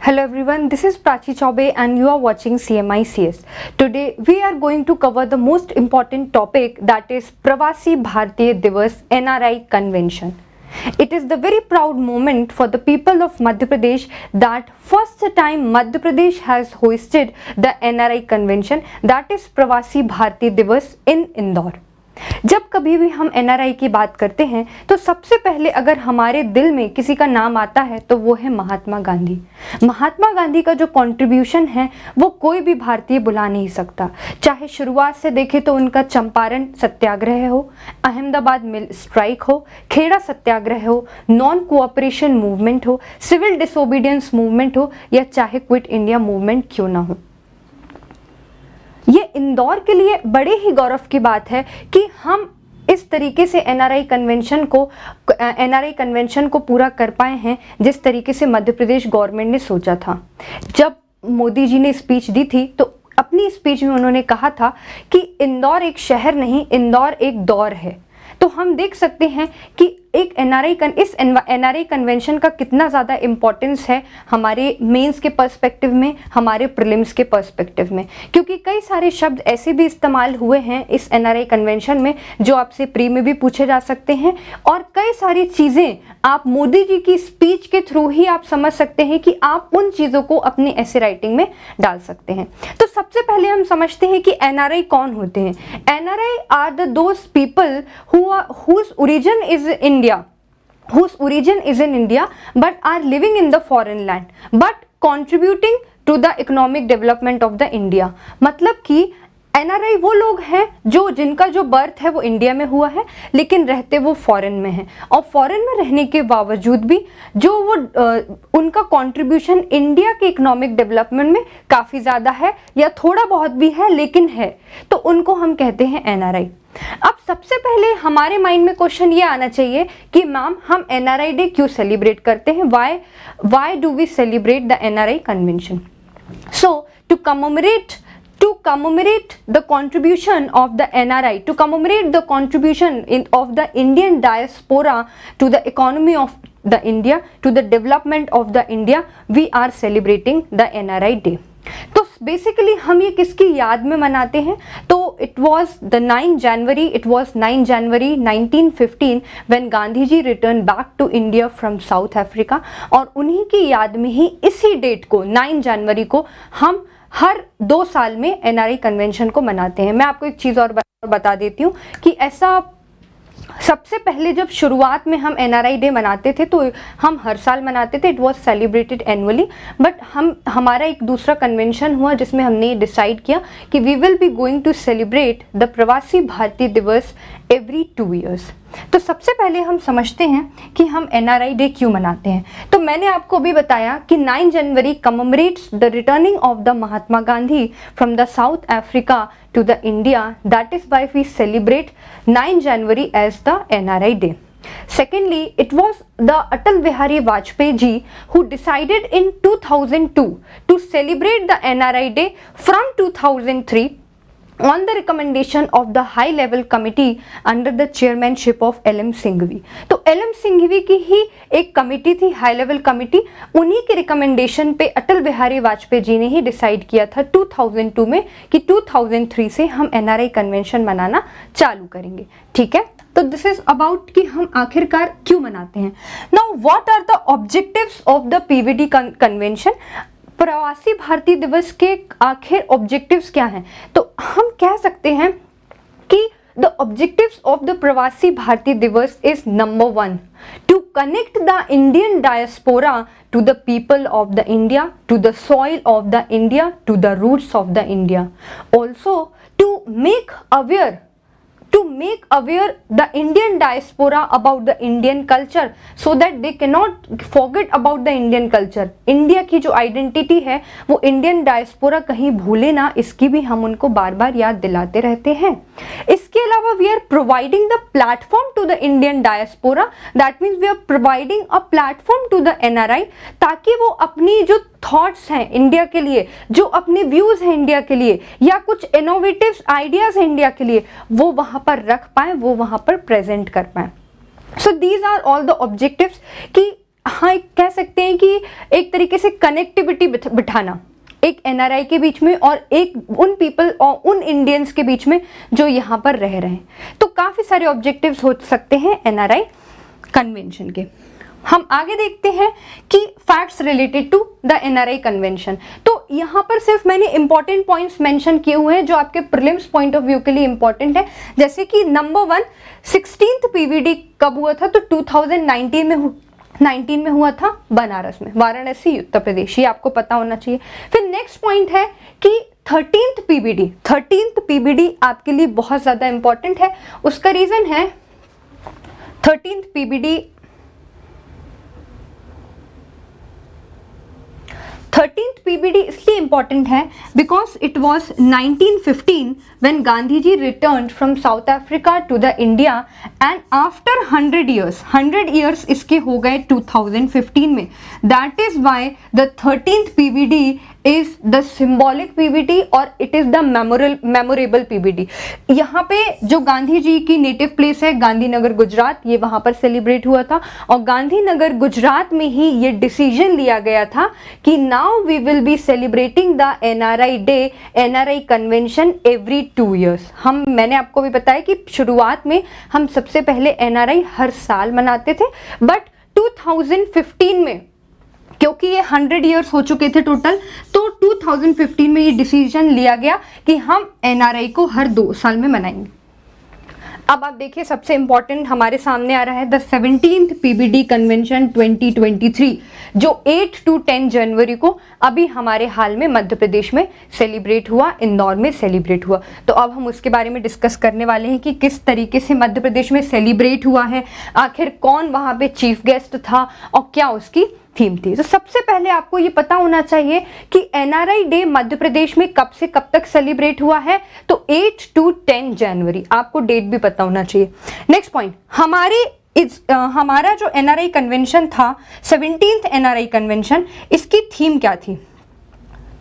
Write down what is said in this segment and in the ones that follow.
Hello everyone, this is Prachi Chaube and you are watching CMICS. Today we are going to cover the most important topic, that is Pravasi Bharatiya Divas NRI Convention. It is the very proud moment for the people of Madhya Pradesh that first time Madhya Pradesh has hosted the NRI Convention, that is Pravasi Bharatiya Divas in Indore. जब कभी भी हम NRI की बात करते हैं तो सबसे पहले अगर हमारे दिल में किसी का नाम आता है तो वो है महात्मा गांधी। महात्मा गांधी का जो कंट्रीब्यूशन है वो कोई भी भारतीय भुला नहीं सकता। चाहे शुरुआत से देखें तो उनका चंपारण सत्याग्रह हो, अहमदाबाद मिल स्ट्राइक हो, खेड़ा सत्याग्रह हो, नॉन कोऑपरेशन मूवमेंट हो, सिविल डिसोबीडियंस मूवमेंट हो या चाहे क्विट इंडिया मूवमेंट क्यों ना हो। ये इंदौर के लिए बड़े ही गौरव की बात है कि हम इस तरीके से एनआरआई कन्वेंशन को पूरा कर पाए हैं जिस तरीके से मध्य प्रदेश गवर्नमेंट ने सोचा था। जब मोदी जी ने स्पीच दी थी तो अपनी स्पीच में उन्होंने कहा था कि इंदौर एक शहर नहीं, इंदौर एक दौर है। तो हम देख सकते हैं कि एक एनआरआई कन्वेंशन का कितना ज़्यादा इम्पोर्टेंस है हमारे मेंस के पर्सपेक्टिव में, हमारे प्रीलिम्स के पर्सपेक्टिव में, क्योंकि कई सारे शब्द ऐसे भी इस्तेमाल हुए हैं इस एनआरआई कन्वेंशन में जो आपसे प्री में भी पूछे जा सकते हैं और कई सारी चीज़ें आप मोदी जी की स्पीच के थ्रू ही आप समझ सकते हैं कि आप उन चीज़ों को अपनी ऐसे राइटिंग में डाल सकते हैं। तो सबसे पहले हम समझते हैं कि एनआरआई कौन होते हैं। NRI are the those people whose origin is in India but are living in the foreign land but contributing to the economic development of the India। मतलब कि एनआरआई वो लोग हैं जिनका जो बर्थ है वो इंडिया में हुआ है लेकिन रहते वो फॉरेन में हैं और फॉरेन में रहने के बावजूद भी जो वो उनका कंट्रीब्यूशन इंडिया के इकोनॉमिक डेवलपमेंट में काफ़ी ज़्यादा है या थोड़ा बहुत भी है लेकिन है, तो उनको हम कहते हैं एनआरआई। अब सबसे पहले हमारे माइंड में क्वेश्चन ये आना चाहिए कि मैम हम एनआरआई डे क्यों सेलिब्रेट करते हैं, why do we celebrate the NRI convention. So to commemorate the contribution of the NRI, to commemorate the contribution of the Indian diaspora to the economy of the India, to the development of the India, we are celebrating the NRI day। तो basically हम ये किसकी याद में मनाते हैं, तो it was 9 January 1915 when Gandhi ji return back to India from South Africa और उन्हीं की याद में ही इसी डेट को 9 जनवरी को हम हर 2 साल में एनआरआई कन्वेंशन को मनाते हैं। मैं आपको एक चीज़ और बता देती हूँ कि ऐसा सबसे पहले जब शुरुआत में हम एनआरआई डे मनाते थे तो हम हर साल मनाते थे, it was celebrated annually, but हमारा एक दूसरा कन्वेंशन हुआ जिसमें हमने डिसाइड किया कि we will be going to celebrate the Pravasi Bharatiya दिवस एवरी 2 ईयर्स। तो सबसे पहले हम समझते हैं कि हम एनआरआई डे क्यों मनाते हैं। तो मैंने आपको अभी बताया कि 9 January commemorates the returning of the Mahatma Gandhi from the South Africa to the India, that is why we celebrate 9 January as the NRI day. Secondly, it was the Atal Bihari Vajpayee ji who decided in 2002 to celebrate the NRI day from 2003 on the recommendation of the high level committee under the chairmanship of LM Singhvi. तो LM Singhvi की ही एक committee थी, high level committee, उन्हीं के recommendation पे अटल बिहारी वाजपेयी जी ने ही decide किया था 2002 में कि 2003 से हम एनआरआई कन्वेंशन मनाना चालू करेंगे। ठीक है, तो दिस इज अबाउट कि हम आखिरकार क्यों मनाते हैं। Now what are the objectives of the PVD convention. Pravasi Bharatiya दिवस के आखिर ऑब्जेक्टिव्स क्या हैं, तो हम कह सकते हैं कि the objectives of the Pravasi Bharatiya Divas is number 1 to connect the Indian diaspora to the people of the India, to the soil of the India, to the roots of the India. Also to make aware the Indian diaspora about the Indian culture so that they cannot forget about the Indian culture। India की जो identity है वो Indian diaspora कहीं भूले ना, इसकी भी हम उनको बार बार याद दिलाते रहते हैं। इसके अलावा we are providing the platform to the Indian diaspora, that means we are providing a platform to the NRI ताकि वो अपनी जो थॉट्स हैं इंडिया के लिए, जो अपने व्यूज हैं इंडिया के लिए या कुछ इनोवेटिव आइडियाज हैं इंडिया के लिए, वो वहां पर रख पाए, वो वहां पर प्रेजेंट कर पाए। So these are all the objectives कि हाँ कह सकते हैं कि एक तरीके से कनेक्टिविटी बिठाना एक एनआरआई के बीच में और एक उन पीपल और उन इंडियंस के बीच में जो यहाँ पर रह रहे हैं। तो काफ़ी सारे ऑब्जेक्टिव्स हो सकते हैं एनआरआई कन्वेंशन के। हम आगे देखते हैं कि facts related to the NRI convention. तो यहाँ पर सिर्फ मैंने इंपॉर्टेंट पॉइंट्स मेंशन किए हुए हैं जो आपके प्रीलिम्स पॉइंट ऑफ व्यू के लिए इंपॉर्टेंट है। जैसे कि नंबर 1, 16th पीवीडी कब हुआ था? तो 2019 में हुआ था बनारस में, वाराणसी उत्तर प्रदेश, ये आपको पता होना चाहिए। फिर नेक्स्ट पॉइंट है कि 13th पीबीडी आपके लिए बहुत ज़्यादा इंपॉर्टेंट है। उसका रीज़न है 13th पीबीडी इसलिए इंपॉर्टेंट है because it was 1915 when Gandhi ji returned from South Africa to the India and after 100 years इसके हो गए 2015 में। That is why the 13th PVD is the symbolic PVD और it is the memorable PVD। यहाँ पे जो गांधी जी की native place है गांधीनगर गुजरात, ये वहाँ पर सेलिब्रेट हुआ था और गांधीनगर गुजरात में ही ये डिसीजन लिया गया था कि now we will be celebrating the NRI day, NRI convention every 2 years। मैंने आपको भी बताया कि शुरुआत में हम सबसे पहले एनआरआई हर साल मनाते थे, बट 2015 में क्योंकि ये 100 years हो चुके थे टोटल, तो 2015 में ये डिसीजन लिया गया कि हम एनआरआई को हर 2 साल में मनाएंगे। अब आप देखिए सबसे इंपॉर्टेंट हमारे सामने आ रहा है द 17th पीबीडी कन्वेंशन 2023 जो 8 to 10 जनवरी को अभी हमारे हाल में मध्य प्रदेश में सेलिब्रेट हुआ, इंदौर में सेलिब्रेट हुआ। तो अब हम उसके बारे में डिस्कस करने वाले हैं कि किस तरीके से मध्य प्रदेश में सेलिब्रेट हुआ है, आखिर कौन वहाँ पे चीफ गेस्ट था और क्या उसकी थीम थी। तो सबसे पहले आपको ये पता होना चाहिए कि एनआरआई डे मध्य प्रदेश में कब से कब तक सेलिब्रेट हुआ है, तो 8 to 10 जनवरी, आपको डेट भी पता होना चाहिए। नेक्स्ट पॉइंट, हमारा जो एनआरआई कन्वेंशन था 17th एनआरआई कन्वेंशन, इसकी थीम क्या थी?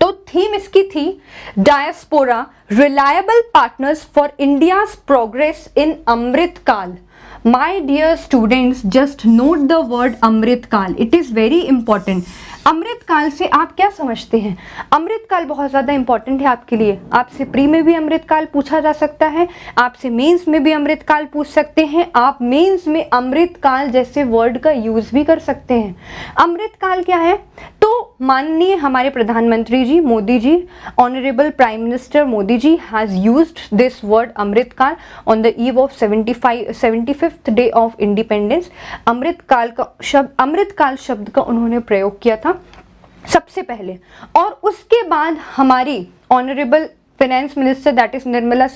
तो थीम इसकी थी diaspora reliable partners for India's progress in Amrit Kaal. My dear students, just note the word अमृत काल, it is very important। अमृत काल से आप क्या समझते हैं? अमृत काल बहुत ज़्यादा इंपॉर्टेंट है आपके लिए। आपसे प्री में भी अमृत काल पूछा जा सकता है, आपसे मेंस में भी अमृत काल पूछ सकते हैं, आप मेंस में अमृत काल जैसे वर्ड का यूज़ भी कर सकते हैं। अमृत काल क्या है? तो माननीय हमारे प्रधानमंत्री ji Modi ji, honourable prime minister Modi ji has used this word Amrit Kaal on the eve of 75th day of independence. Amrit Kaal शब्द का उन्होंने प्रयोग किया था सबसे पहले, और उसके बाद हमारी honourable finance minister that is Nirmala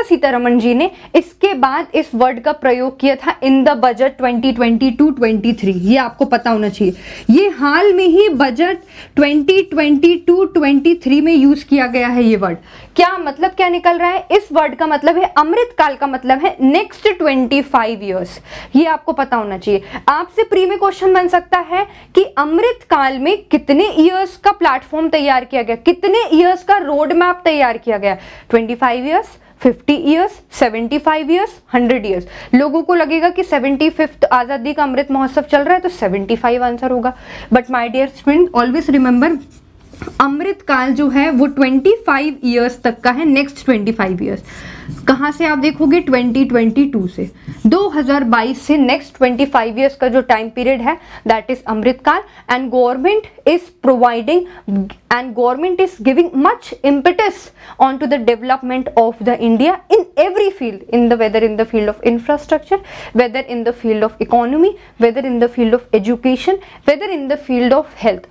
Sitharaman ji ने इसके बाद इस वर्ड का प्रयोग किया था इन द बजट 2022-23। ये आपको पता होना चाहिए, ये हाल में ही बजट 2022-23 में यूज किया गया है ये वर्ड। क्या मतलब, क्या निकल रहा है? इस वर्ड का मतलब है, अमृत काल का मतलब है नेक्स्ट 25 ईयर्स। ये आपको पता होना चाहिए। आपसे प्री में क्वेश्चन बन सकता है कि अमृत काल में कितने ईयर्स का प्लेटफॉर्म तैयार किया गया, कितने ईयर्स का रोड मैप तैयार किया गया? 25 ईयर्स, 50 ईयर्स, 75 ईयर्स, 100 ईयर्स। लोगों को लगेगा कि 75th आज़ादी का अमृत महोत्सव चल रहा है तो 75 आंसर होगा, but my dear student always remember Amrit Kaal जो है वो 25 ईयर्स तक का है, नेक्स्ट 25 ईयर्स। कहाँ से आप देखोगे? 2022 से 2022 से नेक्स्ट 25 ईयर्स का जो टाइम पीरियड है that is Amrit Kaal. And government is providing and government is giving much impetus on to the development of the India in every field, whether in the field of infrastructure, whether in the field of economy, whether in the field of education, whether in the field of health.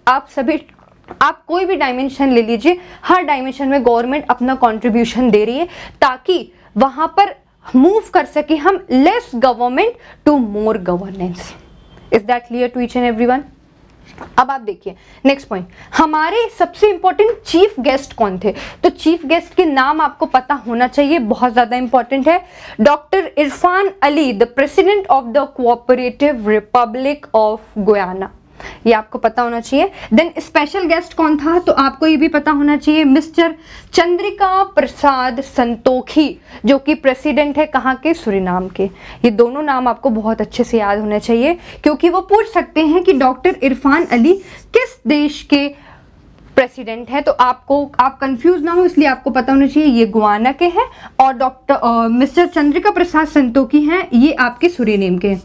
आप कोई भी dimension ले लीजिए, हर dimension में government अपना contribution दे रही है ताकि वहां पर मूव कर सके हम less government to more governance. Is that clear to each and everyone? अब आप देखिए नेक्स्ट पॉइंट, हमारे सबसे इंपॉर्टेंट चीफ गेस्ट कौन थे? तो चीफ गेस्ट के नाम आपको पता होना चाहिए, बहुत ज्यादा इंपॉर्टेंट है। Doctor Irfan Ali, the president of the cooperative Republic of Guyana. ये आपको पता होना चाहिए। देन स्पेशल गेस्ट कौन था, तो आपको ये भी पता होना चाहिए, मिस्टर चंद्रिका प्रसाद संतोखी, जो कि प्रेसिडेंट है कहाँ के, सूरीनाम के। ये दोनों नाम आपको बहुत अच्छे से याद होने चाहिए, क्योंकि वो पूछ सकते हैं कि डॉक्टर इरफान अली किस देश के प्रेसिडेंट है। तो आप कंफ्यूज ना हो, इसलिए आपको पता होना चाहिए ये गुआना के हैं, और मिस्टर चंद्रिका प्रसाद संतोखी हैं, ये आपके सूरीनाम के।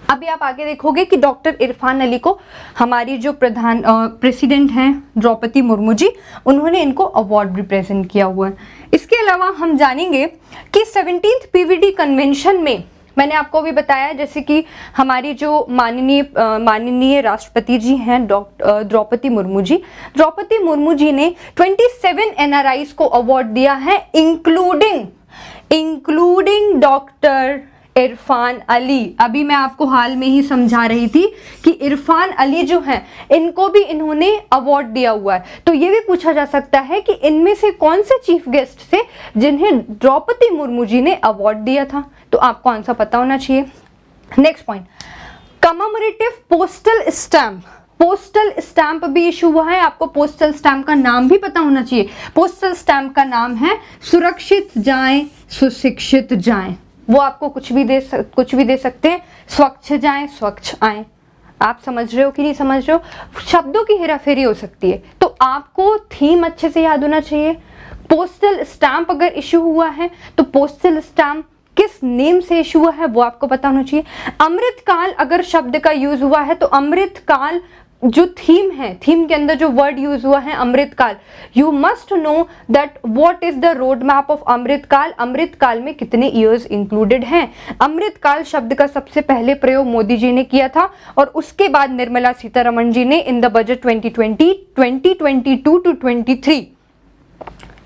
अभी आप आगे देखोगे कि डॉक्टर इरफान अली को हमारी जो प्रेसिडेंट हैं द्रौपदी मुर्मू जी, उन्होंने इनको अवार्ड भी प्रेजेंट किया हुआ है। इसके अलावा हम जानेंगे कि 17th पीवीडी कन्वेंशन में मैंने आपको भी बताया, जैसे कि हमारी जो माननीय राष्ट्रपति जी हैं द्रौपदी मुर्मू जी ने 27 एनआरआईज को अवार्ड दिया है, इंक्लूडिंग डॉक्टर इरफान अली। अभी मैं आपको हाल में ही समझा रही थी कि इरफान अली जो हैं इनको भी इन्होंने अवार्ड दिया हुआ है। तो ये भी पूछा जा सकता है कि इनमें से कौन से चीफ गेस्ट थे जिन्हें द्रौपदी मुर्मू जी ने अवार्ड दिया था, तो आपको आंसर पता होना चाहिए। Next point, commemorative postal stamp भी इशू हुआ है। आपको पोस्टल स्टैंप का नाम भी पता होना चाहिए। पोस्टल स्टैंप का नाम है सुरक्षित जाएं सुशिक्षित जाएं। वो आपको कुछ भी दे सकते हैं, स्वच्छ जाएं स्वच्छ आएं। आप समझ रहे हो कि नहीं समझ रहे हो, शब्दों की हेराफेरी हो सकती है, तो आपको थीम अच्छे से याद होना चाहिए। पोस्टल स्टैंप अगर इशू हुआ है तो पोस्टल स्टैंप किस नेम से इशू हुआ है वो आपको पता होना चाहिए। अमृतकाल अगर शब्द का यूज हुआ है तो अमृतकाल जो थीम है, थीम के अंदर जो वर्ड यूज हुआ है Amrit Kaal, you must know that what is the road map of Amrit Kaal. Amrit Kaal में कितने ईयर्स इंक्लूडेड हैं। अमृतकाल शब्द का सबसे पहले प्रयोग मोदी जी ने किया था, और उसके बाद निर्मला सीतारमण जी ने इन द बजट 2022 टू 23।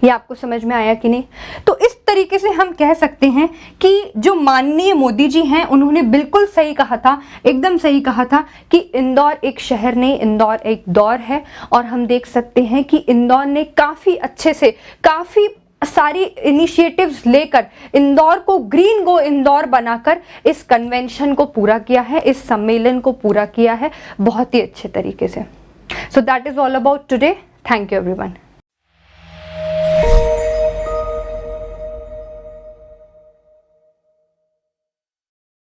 ये आपको समझ में आया कि नहीं। तो इस तरीके से हम कह सकते हैं कि जो माननीय मोदी जी हैं उन्होंने बिल्कुल सही कहा था, एकदम सही कहा था कि इंदौर एक शहर नहीं, इंदौर एक दौर है। और हम देख सकते हैं कि इंदौर ने काफ़ी अच्छे से काफ़ी सारी इनिशिएटिव्स लेकर इंदौर को ग्रीन गो इंदौर बनाकर इस कन्वेंशन को पूरा किया है, इस सम्मेलन को पूरा किया है बहुत ही अच्छे तरीके से। So that is all about today. Thank you everyone.